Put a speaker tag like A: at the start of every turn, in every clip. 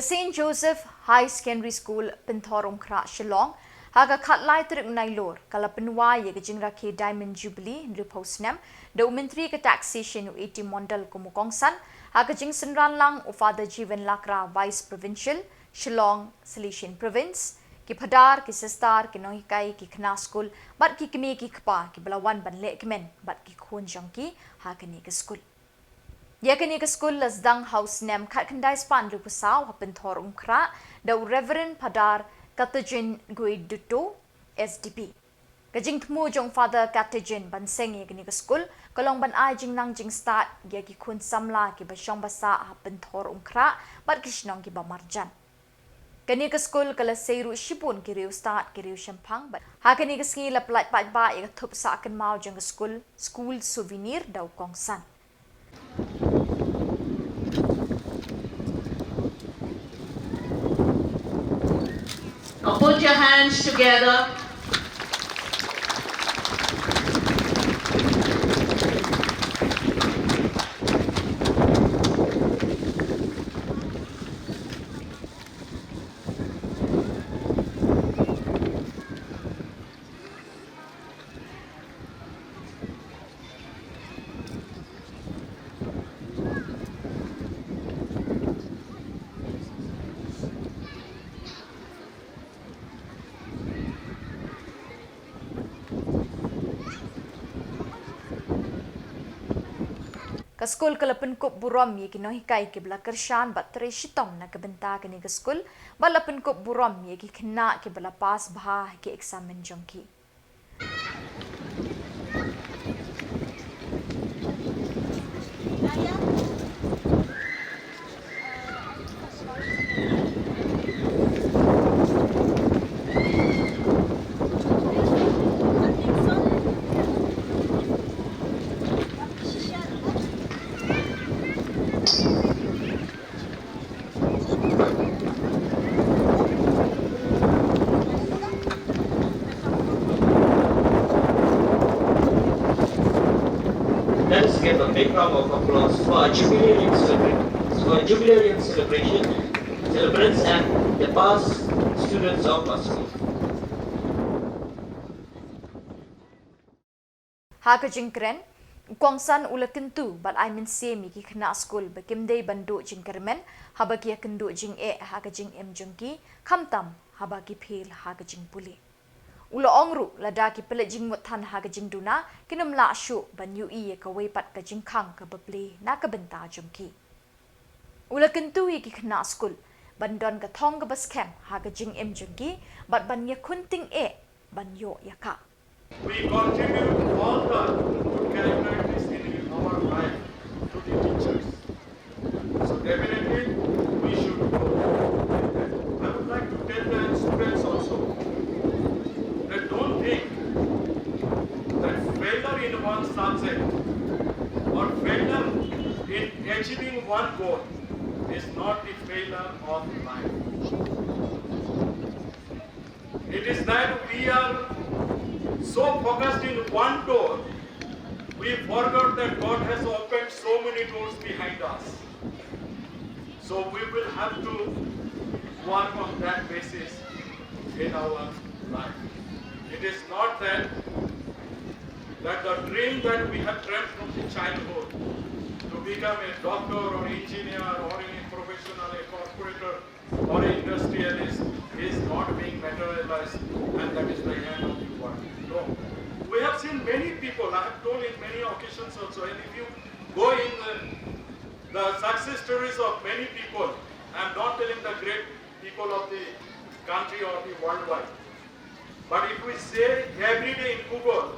A: St. Joseph High Secondary School Pynthorumkhrah Shillong haga khatlai tarik Nailur kala Pynwai ye jingrakhe Diamond Jubilee ripo Snem the Myntri Taxation U Mondal kumu Kongsan haga jingsynran lang u Father Jeevan Lakra Vice Provincial Shillong Salesian Province ki phadar ki sistar ki nonghikai ki khna skul bat ki kmie ki khpa ki balawan ban le kmen bat ki khun jong ki hakani ki skul yakani ke skul sdang house Snem khat khandai span lu pusaw ha Pynthorumkhrah the Reverend Father Cajetan Guidotto SDP ka jingthmu jong Father Cajetan ban seng yakani ke skul kalong ban ai jingnang jingstad yaki khun Samla ki bashong basa ha Pynthorumkhrah bat kishnong ki bamarjan kani ke skul kala seiru shipun ki riu start ki riu shampang bat ha kani ke ski la plat pat ba ya thup sa kan mau jong school souvenir dau Kongsan.
B: Now put your hands together.
A: Ka skul kalapun kup burom ye ki nonghikai ki bla kershan bat tre shitong na ka benta kani ka skul balapun kup burom ye ki khna ki bla pas bha ki examen jongki
C: Let's give a big round of applause for our jubilarian celebration, celebrants and the past students of our school.
A: Haka jingkren Kongsan ulakentu bat I min se mi ki khna skul bakimdei bandu jingkermen haba ki kendu jing haka jing jongki khamtam haba ki phil haka jing puli ulo ongru lada ki pele jing muthan haka jing duna kinum la shu ban yu I ka wei pat ka jing khang ka baple na ka benta jongki ulakentu ki khna skul bandon ka thong ka bas kem haka jing jongki bat ban ya khunting ban yo yaka.
D: We contribute all the good characteristics in our life to the teachers. So definitely we should go. I would like to tell the students also that don't think that failure in one subject or failure in achieving one goal is not the failure of life. It is that we are so focused in one door, we forgot that God has opened so many doors behind us. So we will have to work on that basis in our life. It is not that the dream that we have dreamt from the childhood to become a doctor or engineer or any professional, a corporator or an industrialist is not being materialized, and that is the end of the world. No. We have seen many people, I have told in many occasions also, and if you go in the success stories of many people, I am not telling the great people of the country or the worldwide, but if we say every day in Google,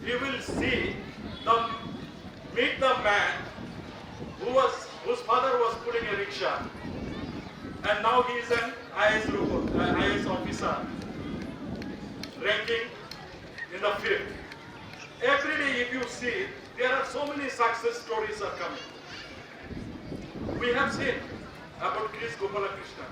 D: you will see meet the man whose father was pulling a rickshaw, and now he is an IAS officer, ranking in the field. Every day if you see, there are so many success stories are coming. We have seen about Krishna,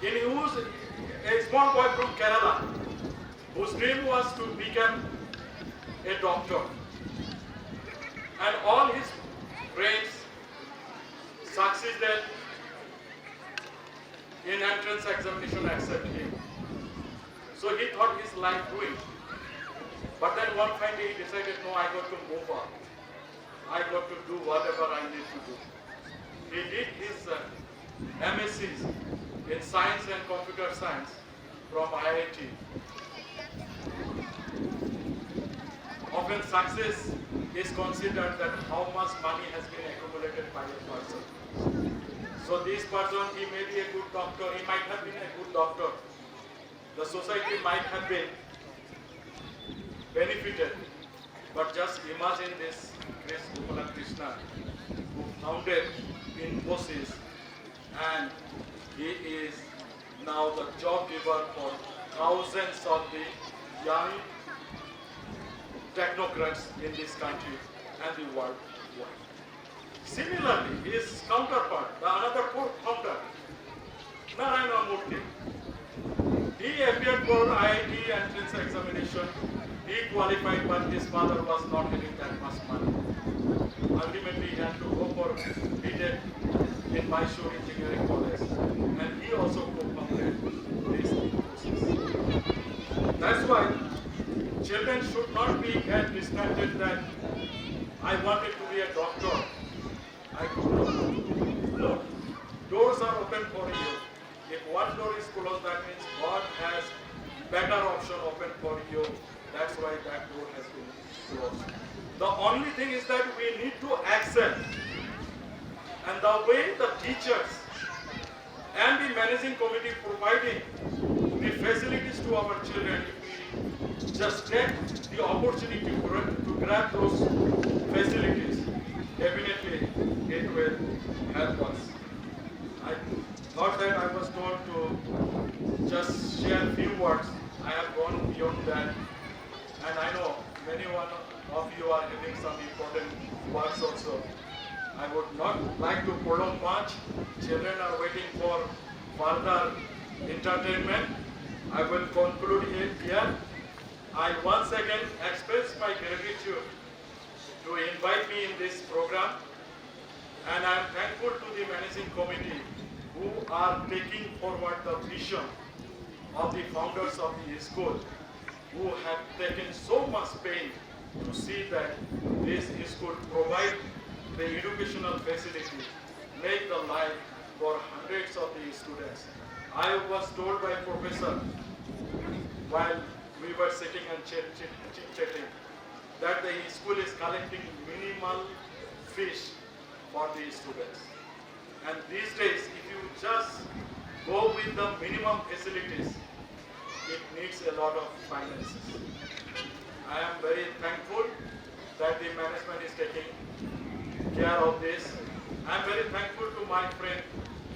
D: in whose a small boy from Kerala, whose dream was to become a doctor, and all his friends succeeded in entrance examination except him. So he thought his life ruined. But then one fine day he decided, no, I got to move on. I got to do whatever I need to do. He did his MScs in Science and Computer Science from IIT. Often success is considered that how much money has been accumulated by a person. So this person, he may be a good doctor, he might have been a good doctor. The society might have been benefited. But just imagine this Krishna who founded Infosys, and he is now the job giver for thousands of the young technocrats in this country and the world. Similarly, his counterpart, the another founder, Narayana Murthy, he appeared for IIT entrance examination. He qualified, but his father was not having that much money. Ultimately, he had to go for BTech in Mysore Engineering College, and he also co-founded this process. That's why children should not be get distracted that I wanted to be a doctor. I could not. No. Doors are open for you. If one door is closed, that means God has better option open for you. That's why that door has been closed. The only thing is that we need to accept. And the way the teachers and the managing committee providing the facilities to our children, if we just take the opportunity to grab those facilities, definitely it will help us. I thought that I was told to just share a few words. I have gone beyond that. And I know many one of you are having some important works also. I would not like to prolong much. Children are waiting for further entertainment. I will conclude it here. I once again express my gratitude to invite me in this program. And I am thankful to the managing committee who are taking forward the vision of the founders of the school, who have taken so much pain to see that this school provide the educational facility, make the life for hundreds of the students. I was told by professor while we were sitting and chit-chatting that the school is collecting minimal fish for the students. And these days, if you just go with the minimum facilities, it needs a lot of finances. I am very thankful that the management is taking care of this. I am very thankful to my friend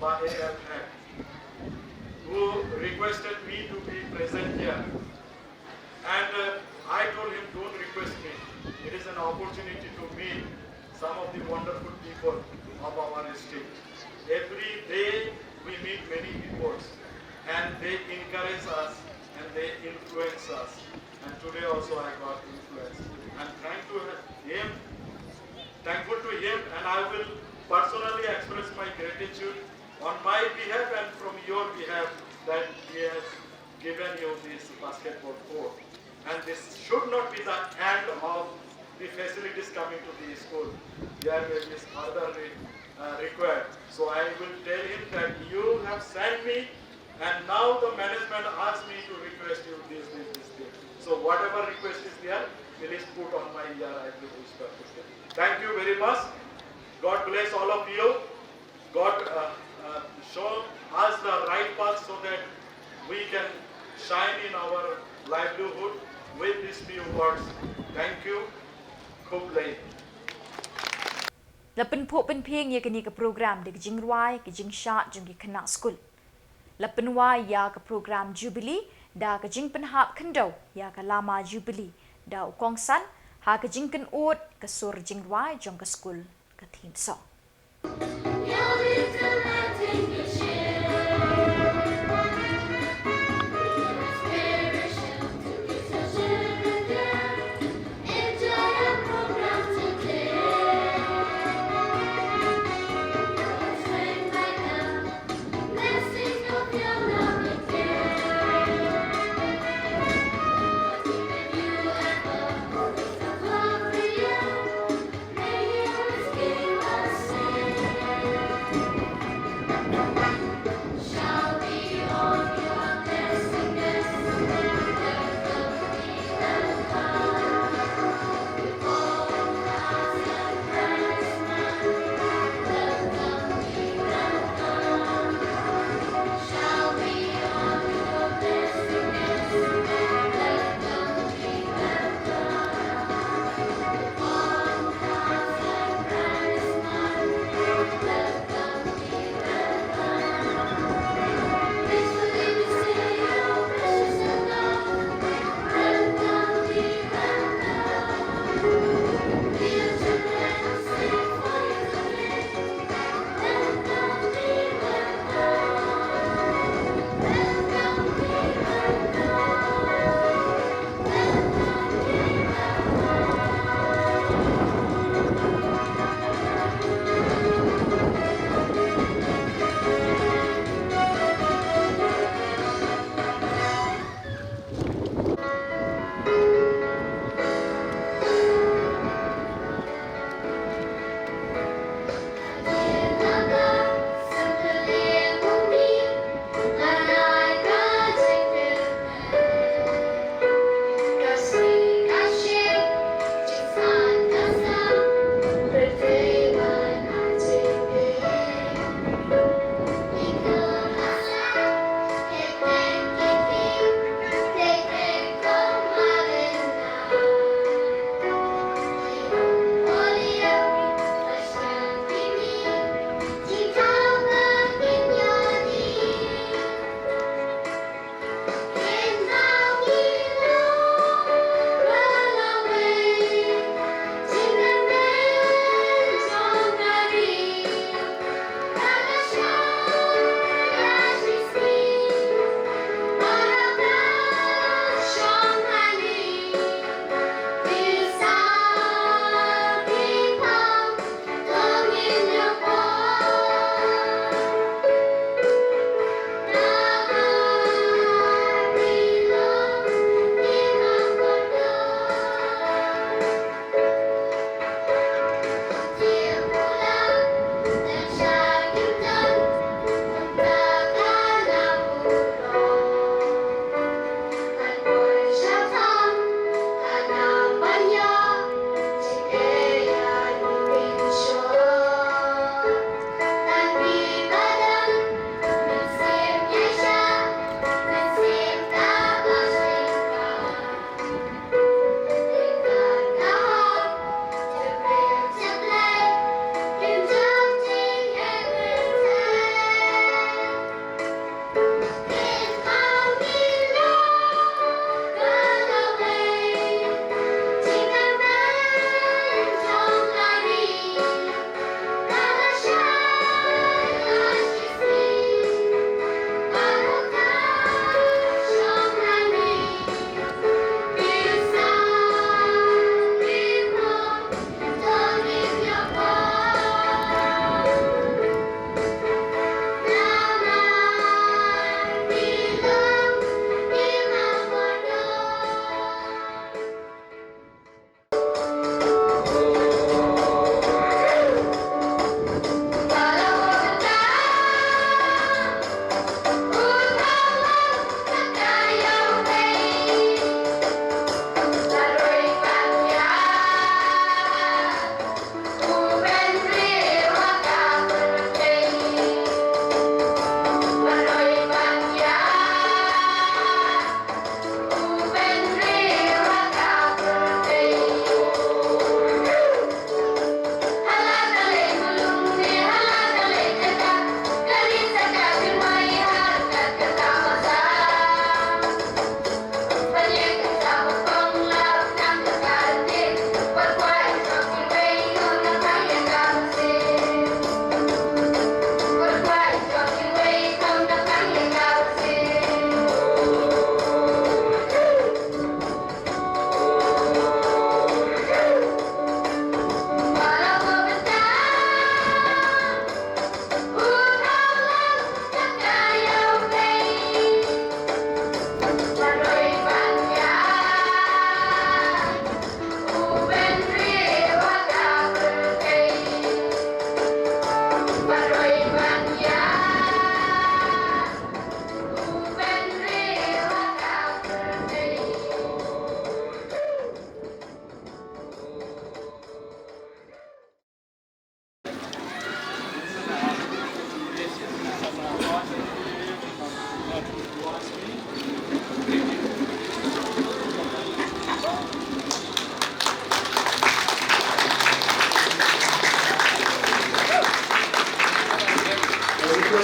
D: Father who requested me to be present here. And I told him, don't request me. It is an opportunity to meet some of the wonderful people of our state. Every day we meet many people and they encourage us and they influence us. And today also I got influence. I'm thankful to him, and I will personally express my gratitude on my behalf and from your behalf that he has given you this basketball court. And this should not be the end of the facilities coming to the school. There will be further required. So I will tell him that you have sent me, and now the management asked me to request you this. So whatever request is there, please put on my ear. I will respect it. Thank you very much. God bless all of you. God show us the right path so that we can shine in our livelihood with these few words. Thank you. Khub lay.
A: Lapan po penping ya kini ke program de jingrai ke jingshad jung ke khna skul. Lapan Pynwai ya ke program Jubilee da ke jing penhap kendau ya ke lama Jubilee da Kongsan ha ke jingken ut ke sur jingrai jong ke skul ke theme song.
E: Blessings of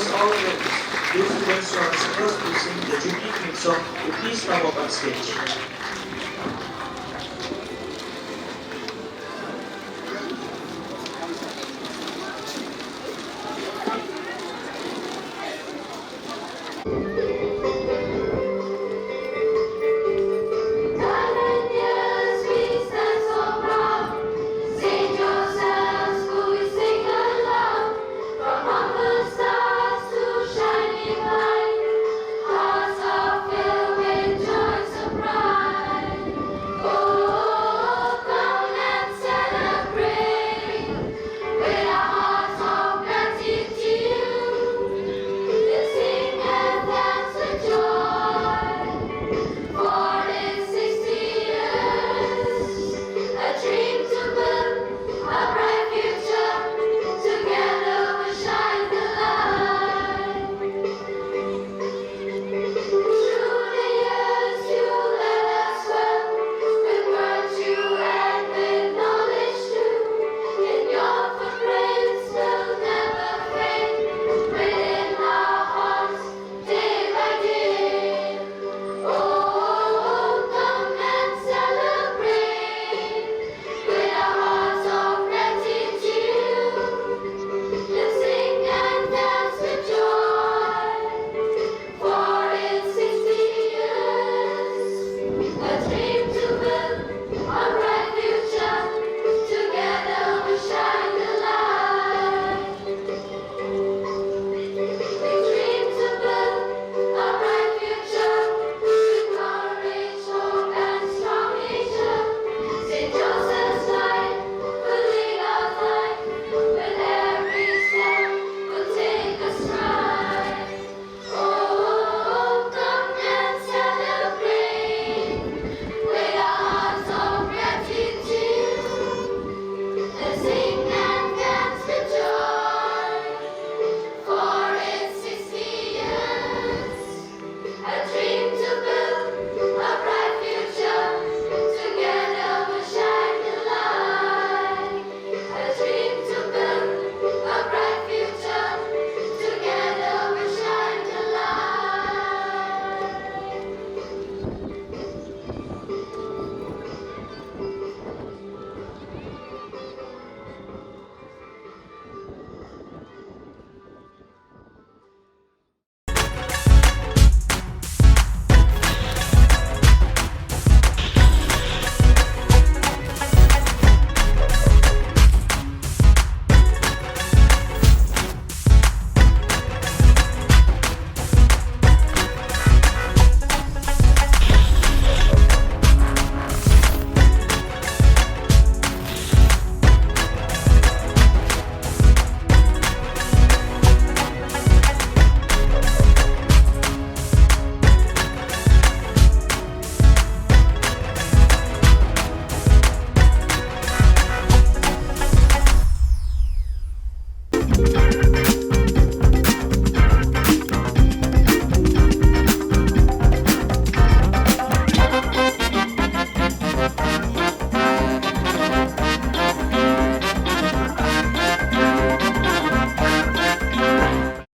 C: request all of those students who are supposed to sing the Jubilee theme song to please come up on stage.